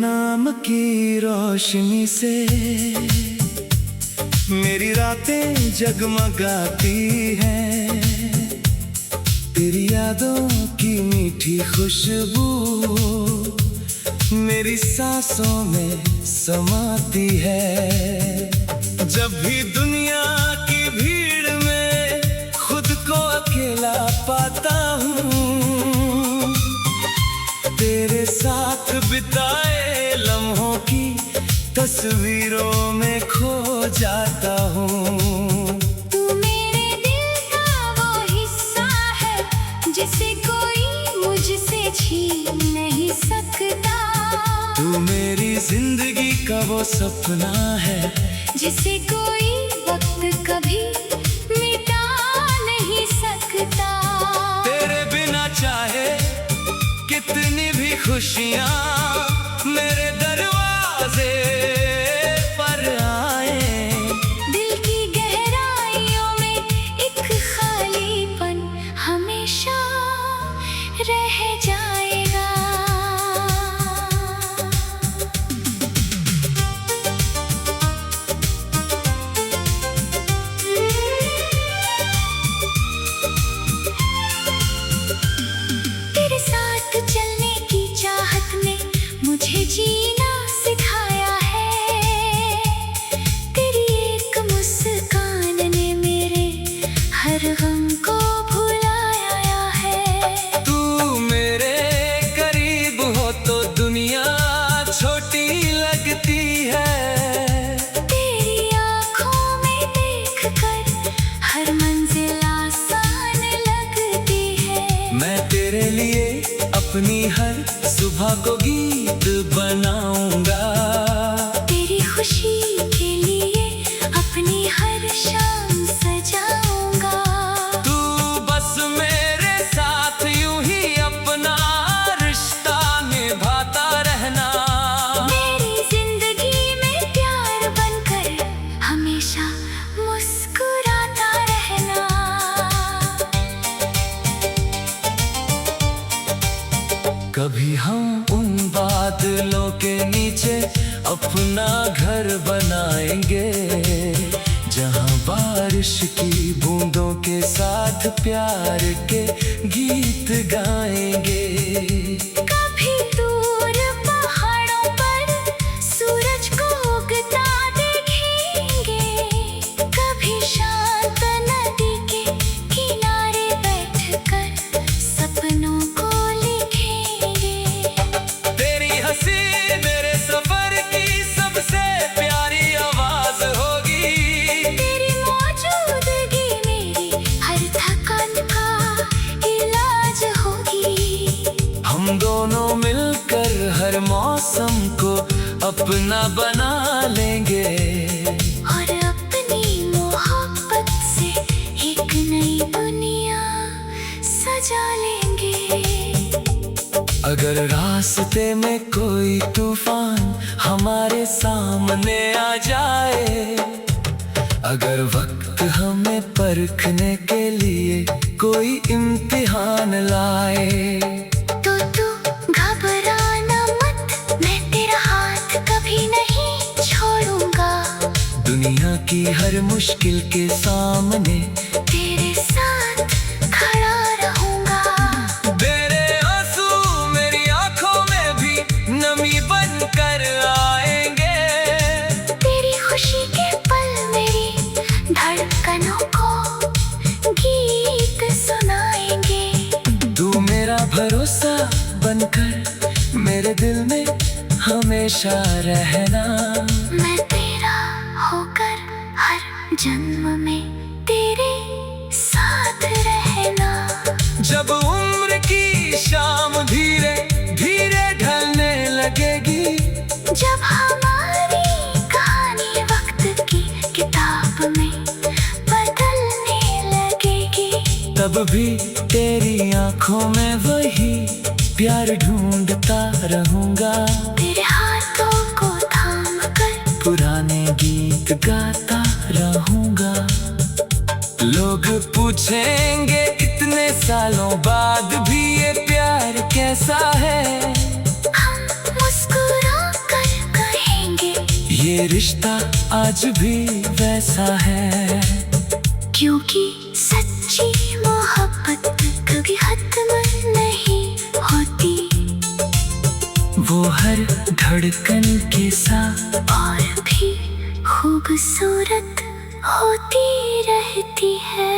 नाम की रोशनी से मेरी रातें जगमगाती हैं। तेरी यादों की मीठी खुशबू मेरी सांसों में समाती है। जब भी दुनिया की भीड़ में खुद को अकेला पाता हूँ, तेरे साथ बिताए लम्हों की तस्वीरों में खो जाता हूँ। तू मेरे दिल का वो हिस्सा है जिसे कोई मुझसे छीन नहीं सकता। तू मेरी जिंदगी का वो सपना है जिसे कोई वक्त कभी मिटा नहीं सकता। तेरे बिना चाहे कितनी भी खुशियाँ मेरे दरवाजे पर आए, दिल की गहराइयों में एक खालीपन हमेशा रह जाएगा। तेरे साथ चलने की चाहत ने मुझे जीना सिखाया है। तेरी एक मुस्कान ने मेरे हर गम को भुलाया है। तू मेरे करीब हो तो दुनिया छोटी लगती है। तेरी आँखों में देखकर हर मंजिल आसान लगती है। मैं तेरे लिए अपनी हर सुबह को गीत बनाऊंगा। तेरी खुशी के लिए अपनी हर शाम सजाऊंगा। तू बस मेरे साथ यूं ही अपना रिश्ता निभाता रहना। मेरी जिंदगी में प्यार बनकर हमेशा मुस्कुराता रहना। कभी हम उन बादलों के नीचे अपना घर बनाएंगे, जहाँ बारिश की बूंदों के साथ प्यार के गीत गाएंगे। कभी दूर पहाड़ों पर सूरज को उगता देखेंगे। कभी शांत नदी के किनारे बैठकर सपनों को लिखेंगे। तेरी हंसी मेरे सफर की सबसे प्यारी आवाज होगी। तेरी मौजूदगी मेरी हर थकान का इलाज होगी। हम दोनों मिलकर हर मौसम को अपना बना लेंगे, और अपनी मोहब्बत से एक नई दुनिया सजा लेंगे। अगर रास्ते में कोई तूफान हमारे सामने आ जाए, अगर वक्त हमें परखने के लिए कोई इम्तिहान लाए, तो तू घबराना मत, मैं तेरा हाथ कभी नहीं छोड़ूंगा। दुनिया की हर मुश्किल के सामने तेरे साथ खड़ा रहूंगा। तेरे आंसू मेरी आंखों में भी नमी बन कर आएंगे। तेरी खुशी के पल मेरी धड़कनों को गीत सुनाएंगे। तू मेरा भरोसा बनकर मेरे दिल में हमेशा रहना। मैं तेरा होकर हर जन्म में तेरे साथ रहना। जब उम्र की शाम धीरे धीरे ढलने लगेगी, जब हमारी कहानी वक्त की किताब में बदलने लगेगी, तब भी तेरी आंखों में वही प्यार ढूंढता रहूंगा। तेरे हाथों को थाम कर पुराने गीत गाता रहूंगा। लोग पूछेंगे इतने सालों बाद भी ये प्यार कैसा है। हम मुस्कुरा ये रिश्ता आज भी वैसा है, क्योंकि सच्ची मोहब्बत कभी खत्म नहीं होती। वो हर धड़कन के साथ और भी खूबसूरत होती रहती है।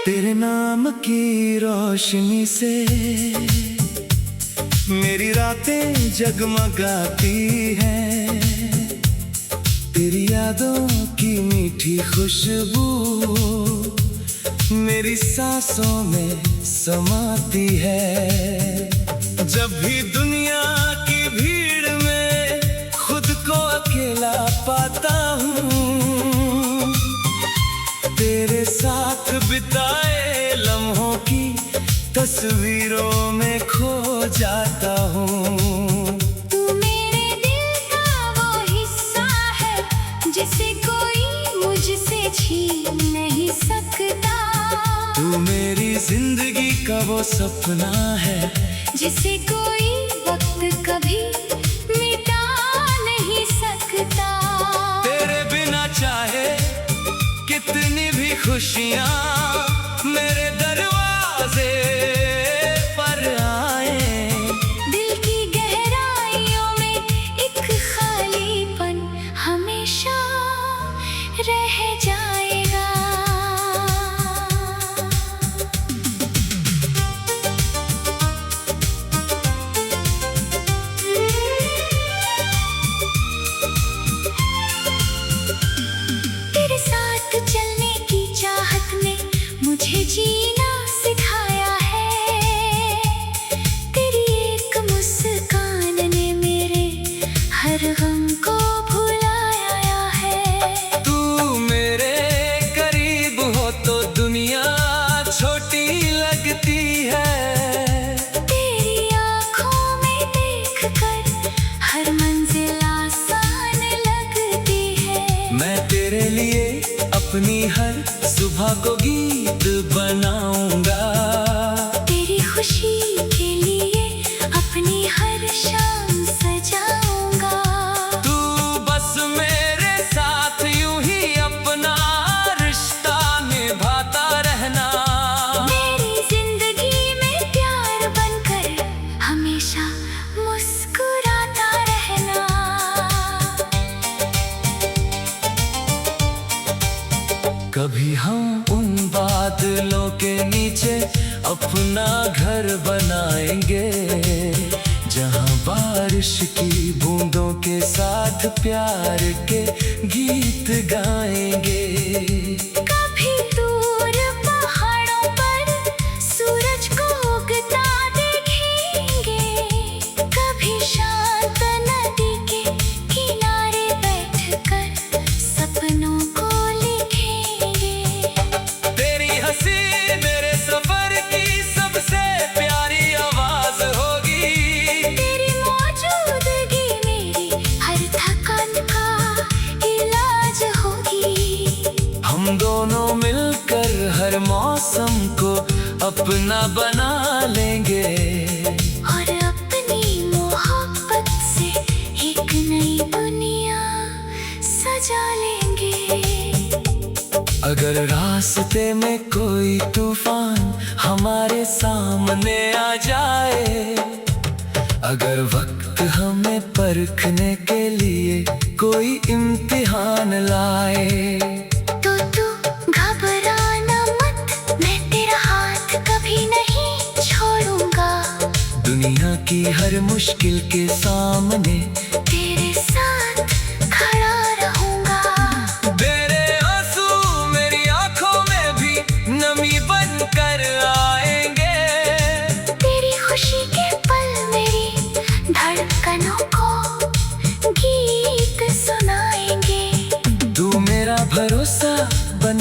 तेरे नाम की रोशनी से मेरी रातें जगमगाती हैं, तेरी यादों की मीठी खुशबू मेरी सांसों में समाती है। जब भी दुनिया की भीड़ में खुद को अकेला पाता हूँ, तेरे साथ बिताए लम्हों की तस्वीरों में खो जाता हूँ। तू मेरे दिल का वो हिस्सा है जिसे कोई मुझसे छीन नहीं सकता। तू मेरी जिंदगी का वो सपना है जिसे कोई वक्त कभी मिटा नहीं सकता। तेरे बिना चाहे कितनी भी खुशियाँ मेरे दरवाजे पर आए, दिल की गहराइयों में एक खालीपन हमेशा रह जाएगा। तेरे साथ चलने की चाहत ने मुझे जीना सिखाया है, तेरी एक मुस्कान ने मेरे हर गम को भुलाया है। तू मेरे करीब हो तो दुनिया छोटी लगती है, तेरी आँखों में देखकर हर मंजिल आसान लगती है। मैं तेरे लिए अपनी हर सुबह को गीत बनाऊंगा, तेरी खुशी के लिए अपनी हर शाम सजाऊंगा। तू बस मेरे साथ यूं ही अपना रिश्ता निभाता रहना, मेरी जिंदगी में प्यार बनकर हमेशा मुस्कुराता रहना। कभी हम उन बादलों के नीचे अपना घर बनाएंगे, जहाँ बारिश की बूंदों के साथ प्यार के गीत गाएंगे। कभी दूर पहाड़ों पर सूरज को उगता देखेंगे, कभी शांत नदी के किनारे बैठकर सपनों को लिखेंगे। तेरी हंसी मेरे सफर की सबसे प्यारी आवाज होगी, तेरी मौजूदगी मेरी हर थकान का इलाज होगी। हम दोनों मिलकर हर मौसम को अपना बना लेंगे, और अपनी मोहब्बत से एक नई दुनिया सजा लेंगे। अगर रास्ते में कोई तूफान हमारे सामने आ जाए, अगर वक्त हमें परखने के लिए कोई इम्तिहान लाए, तो तू घबराना मत, मैं तेरा हाथ कभी नहीं छोड़ूंगा। दुनिया की हर मुश्किल के सामने तेरे साथ खड़ा रहूंगा। तेरे आंसू मेरी आंखों में भी नमी बन कर आएंगे, तेरी खुशी के पल मेरी धड़कनों को गीत सुनाएंगे। तू मेरा भरोसा बन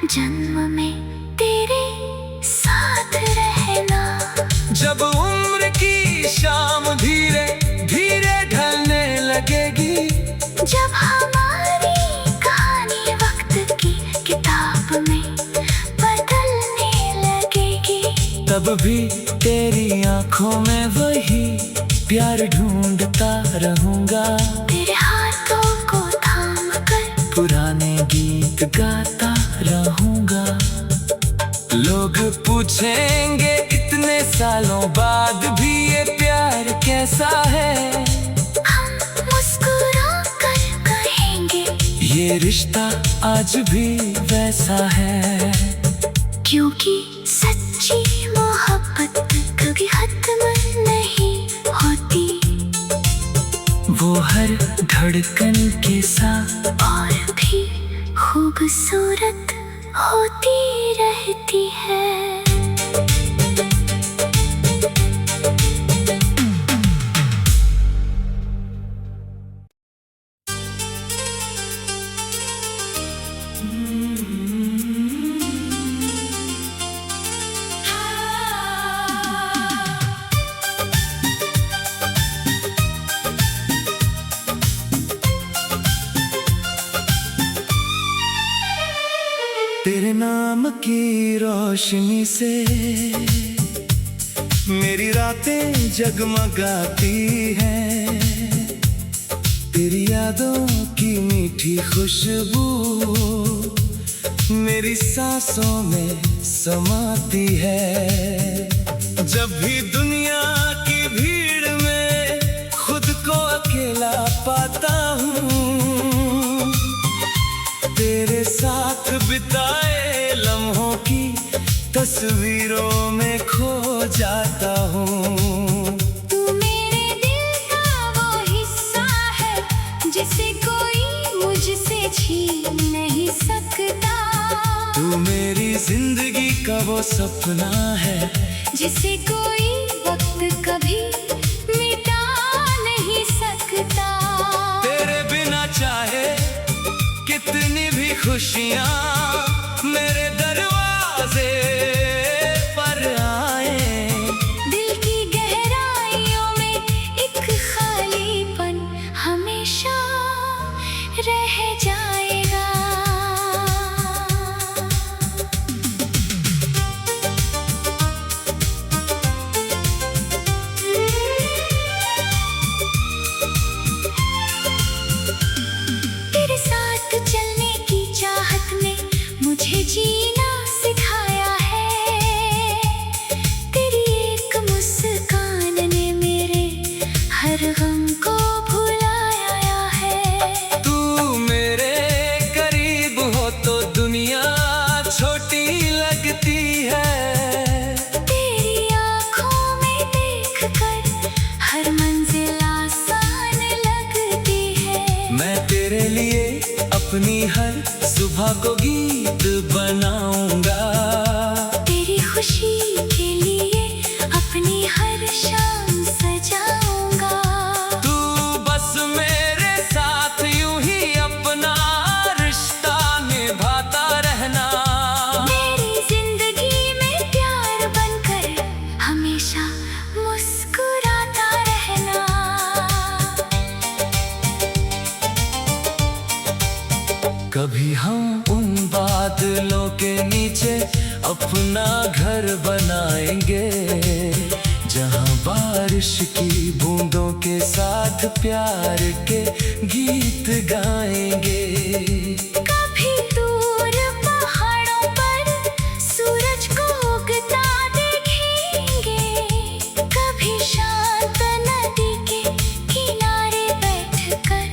जन्म में तेरे साथ रहना। जब उम्र की शाम धीरे धीरे ढलने लगेगी, जब हमारी कहानी वक्त की किताब में बदलने लगेगी, तब भी तेरी आंखों में वही प्यार ढूंढता रहूंगा। तेरे हाथों को थाम कर पुराने गीत गाता रहूंगा। लोग पूछेंगे इतने सालों बाद भी ये प्यार कैसा है, हम मुस्कुरा कर कहेंगे ये रिश्ता आज भी वैसा है। क्योंकि सच्ची मोहब्बत कभी खत्म नहीं होती, वो हर धड़कन के साथ और भी खूबसूरत होती रहती है। तेरे नाम की रोशनी से मेरी रातें जगमगाती हैं। तेरी यादों की मीठी खुशबू मेरी सांसों में समाती है। जब भी दुनिया की भीड़ में खुद को अकेला पाता हूँ, तेरे साथ बिताए लम्हों की तस्वीरों में खो जाता हूँ। तू मेरे दिल का वो हिस्सा है जिसे कोई मुझसे छीन नहीं सकता। तू मेरी जिंदगी का वो सपना है जिसे कोई वक्त कभी मिटा नहीं सकता। तेरे बिना चाहे कितनी भी खुशियाँ मेरे दरवाजे पर आए, दिल की गहराइयों में एक खालीपन हमेशा रह जाएगा। तेरे साथ चलने की चाहत ने मुझे जीना सिखाया है। तेरी एक मुस्कान ने मेरे हर गम को भुलाया है। तू मेरे करीब हो तो दुनिया छोटी लगती है। तेरी आँखों में देखकर हर मंजिल आसान लगती है। मैं तेरे लिए अपनी हर सुबह को गीत बनाऊंगा। तेरी खुशी के लिए अपनी हर शाम सजाऊंगा। तू बस मेरे साथ यूं ही अपना रिश्ता निभाता रहना। मेरी जिंदगी में प्यार बनकर हमेशा मुस्कुराता रहना। कभी हम उन बादलों के नीचे अपना घर बनाएंगे, जहाँ बारिश की बूंदों के साथ प्यार के गीत गाएंगे। कभी दूर पहाड़ों पर सूरज को उगता देखेंगे, कभी शांत नदी के किनारे बैठकर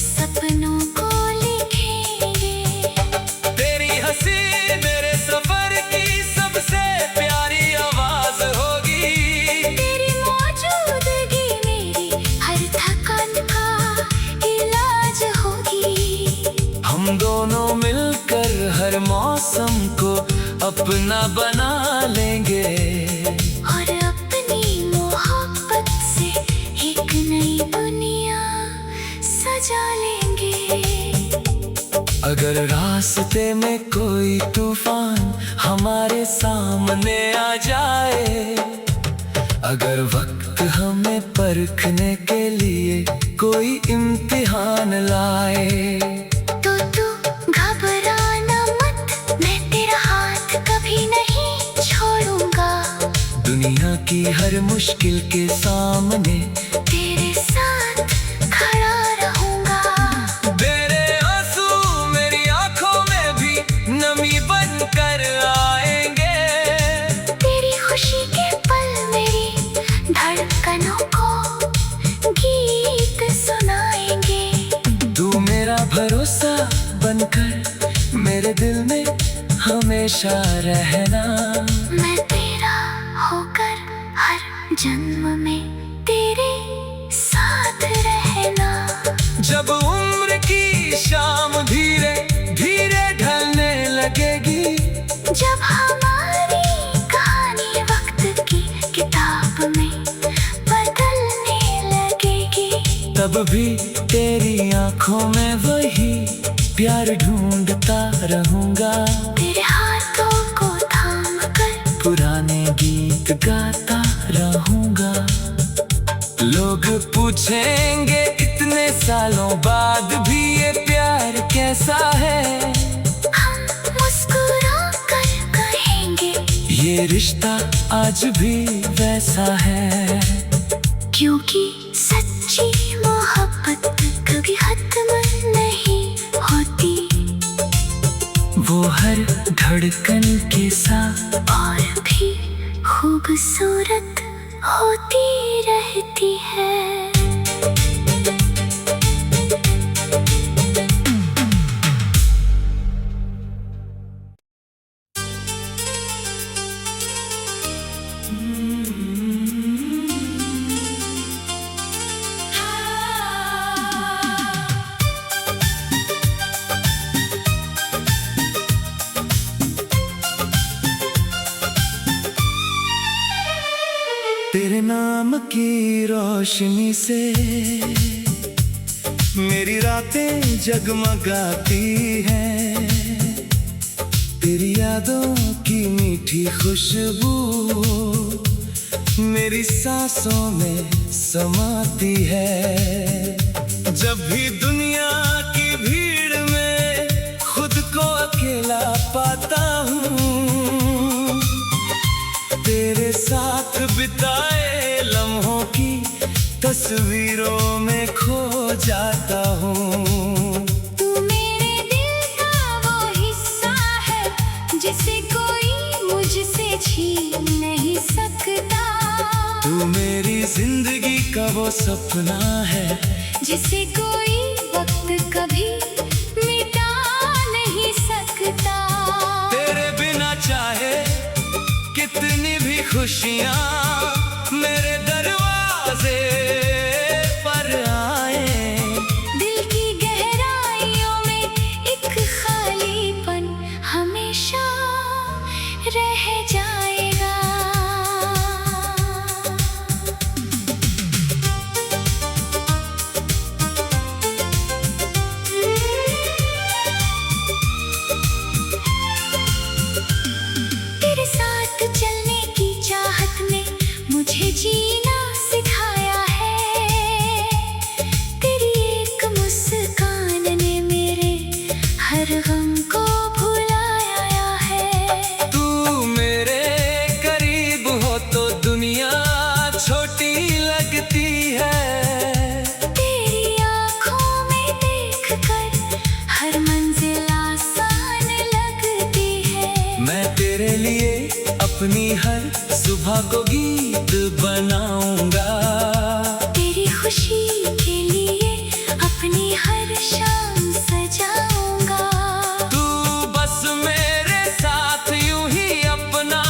सपनों को लिखेंगे। तेरी हंसी मेरे सफर की सबसे प्यारी आवाज होगी। तेरी मौजूदगी मेरी हर थकान का इलाज होगी। हम दोनों मिलकर हर मौसम को अपना बना लेंगे, और अपनी मोहब्बत से एक नई दुनिया सजा लेंगे। अगर रास्ते रास्ते में कोई तूफान हमारे सामने आ जाए, अगर वक्त हमें परखने के लिए कोई इम्तिहान लाए, तो तू घबराना मत, मैं तेरा हाथ कभी नहीं छोड़ूंगा। दुनिया की हर मुश्किल के सामने तेरे साथ खड़ा रहूंगा। तेरे आंसू मेरी आंखों में भी नमी बन कर आएंगे, तेरी खुशी के पल मेरी धड़कनों को गीत सुनाएंगे। तू मेरा भरोसा बनकर मेरे दिल में हमेशा रहना, मैं तेरा होकर हर जन्म में तेरे साथ रहना। जब उम्र की शाम धीरे धीरे ढलने लगेगी, जब हमारी कहानी वक्त की किताब में बदलने लगेगी, तब भी तेरी आंखों में वही प्यार ढूंढता रहूंगा। तेरे हाथों को थाम कर पुराने गीत गाता रहूंगा। लोग पूछेंगे इतने सालों बाद भी ये प्यार कैसा है, हम मुस्कुरा कर कहेंगे ये रिश्ता आज भी वैसा है। क्योंकि सच्ची मोहब्बत कभी खत्म नहीं होती, वो हर धड़कन के साथ और भी खूबसूरत होती रहती है। तेरे नाम की रोशनी से मेरी रातें जगमगाती हैं, तेरी यादों की मीठी खुशबू मेरी सांसों में समाती है। जब भी दुनिया की भीड़ में खुद को अकेला पाता हूँ, तेरे साथ बिताए लम्हों की तस्वीरों में खो जाता हूँ। तू मेरे दिल का वो हिस्सा है जिसे कोई मुझसे छीन नहीं सकता। तू मेरी जिंदगी का वो सपना है जिसे कोई वक्त कभी मिटा नहीं सकता। तेरे बिना चाहे कितनी भी खुशियाँ मेरे दरवाजे पर आए, दिल की गहराइयों में एक खालीपन हमेशा रह जाएगा। तेरे साथ चलने की चाहत ने मुझे जीना सिखाया है, तेरी एक मुस्कान ने मेरे हर गम को भुलाया है। तू मेरे करीब हो तो दुनिया छोटी लगती है, तेरी आँखों में देखकर हर मंजिल आसान लगती है। मैं तेरे लिए अपनी हर सुबह को गीत बनाऊंगा, तेरी खुशी के लिए अपनी हर शाम सजाऊंगा। तू बस मेरे साथ यूं ही अपना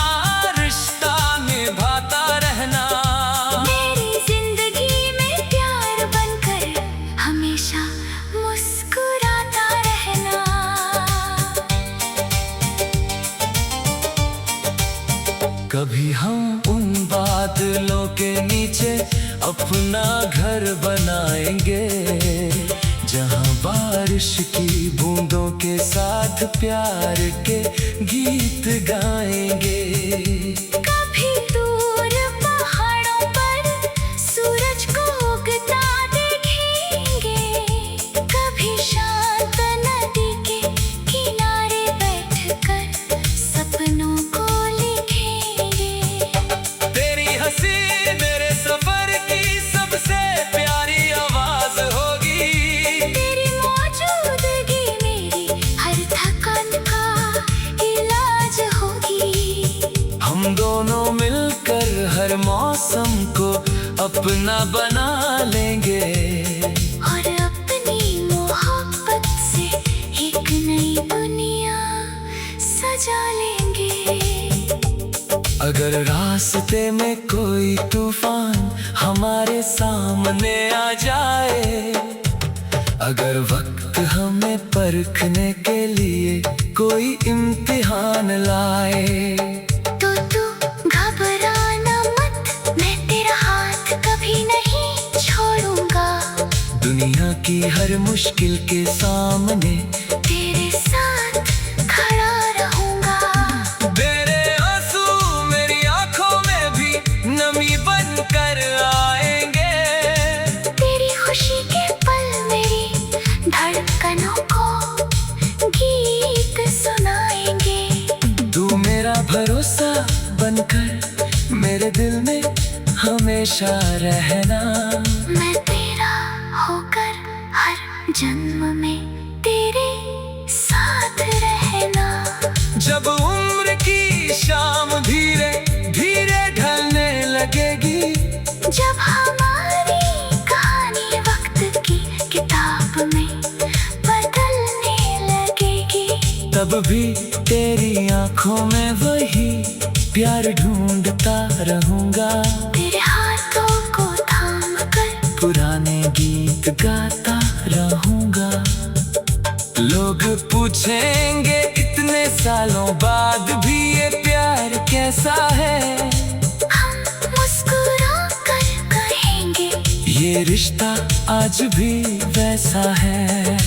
रिश्ता निभाता रहना, मेरी जिंदगी में प्यार बनकर हमेशा मुस्कुराता रहना। कभी हम उन बादलों के नीचे अपना घर बनाएंगे, जहाँ बारिश की बूंदों के साथ प्यार के गीत गाएंगे। कभी दूर पहाड़ों पर सूरज को उगता देखेंगे, कभी शांत नदी के किनारे बैठकर सपनों को लिखेंगे। तेरी हंसी मेरे सफर की सबसे प्यारी आवाज होगी। तेरी मौजूदगी मेरी हर थकान का इलाज होगी। हम दोनों मिलकर हर मौसम को अपना बना लेंगे और अपनी मोहब्बत से एक नई दुनिया सजा लेंगे। अगर रास्ते में कोई तूफान हमारे सामने आ जाए, अगर वक्त हमें परखने के लिए कोई इम्तिहान लाए, तो तू घबराना मत, मैं तेरा हाथ कभी नहीं छोड़ूंगा। दुनिया की हर मुश्किल के सामने तेरे साथ खड़ा रहूंगा। तेरे आंसू मेरी आंखों में भी नमी बन कर आएंगे। तेरी खुशी के पल मेरी धड़कनों को गीत सुनाएंगे। तू मेरा भरोसा बनकर मेरे दिल में हमेशा रहना। मैं तेरा होकर हर जन्म में तेरे साथ रहना। जब उम्र की शाम धीरे धीरे ढलने लगेगी, जब हमारी कहानी वक्त की किताब में बदलने लगेगी, तब भी तेरी आंखों में वही प्यार ढूंढता रहूंगा। तेरे हाथों को थाम कर पुराने गीत गाता रहूंगा। लोग पूछेंगे इतने सालों बाद भी ये प्यार कैसा है, हम मुस्कुरा कर कहेंगे ये रिश्ता आज भी वैसा है।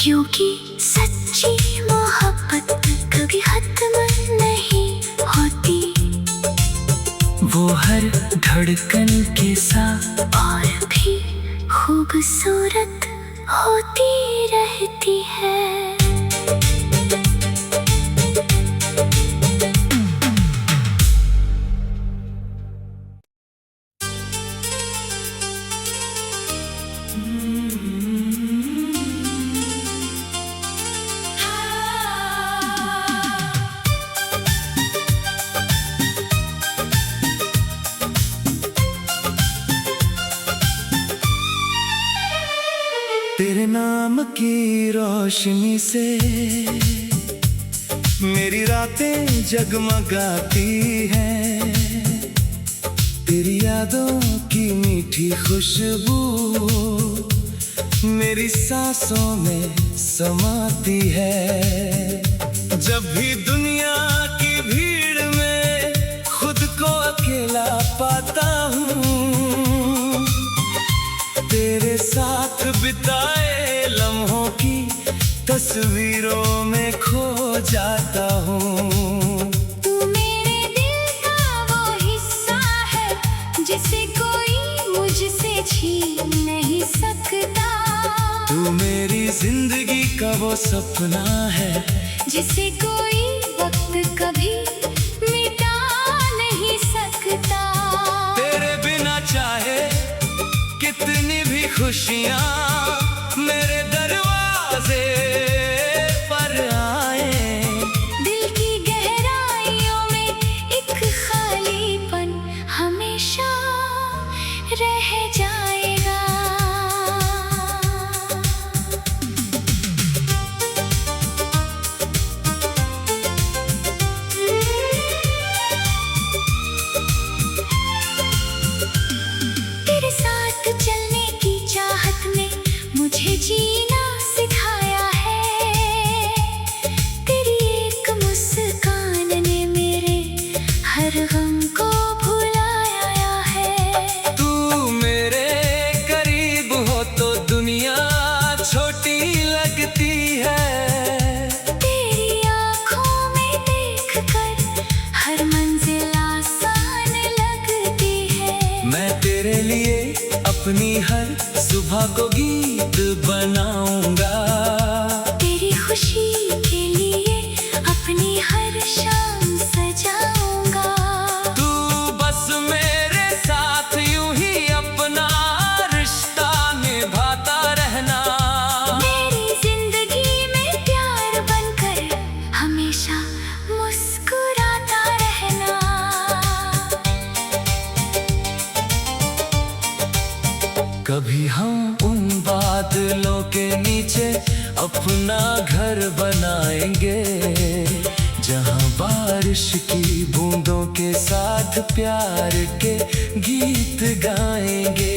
क्योंकि सच्ची मोहब्बत कभी खत्म नहीं होती, वो हर धड़कन के साथ और भी खूबसूरत होती रहती है। तेरे नाम की रोशनी से मेरी रातें जगमगाती हैं। तेरी यादों की मीठी खुशबू मेरी सांसों में समाती है। जब भी दुनिया की भीड़ में खुद को अकेला पाता हूँ, तेरे साथ बिताए लम्हों की तस्वीरों में खो जाता हूँ। तू मेरे दिल का वो हिस्सा है जिसे कोई मुझसे छीन नहीं सकता। तू मेरी जिंदगी का वो सपना है जिसे कोई वक्त कभी मिटा नहीं सकता। तेरे बिना चाहे कितनी भी खुशियाँ मेरे दरवाजे पर आए, दिल की गहराइयों में एक खालीपन हमेशा रह जाएगा। तेरे साथ चलने की चाहत में अपनी हर सुबह को गीत बनाऊंगा। तेरी खुशी के लिए अपनी हर शाम सजाऊंगा। तू बस मेरे साथ यूं ही अपना रिश्ता निभाता रहना। मेरी जिंदगी में प्यार बनकर हमेशा मुस्कुराता रहना। कभी हम उन बादलों के नीचे अपना घर बनाएंगे, जहां बारिश की बूंदों के साथ प्यार के गीत गाएंगे।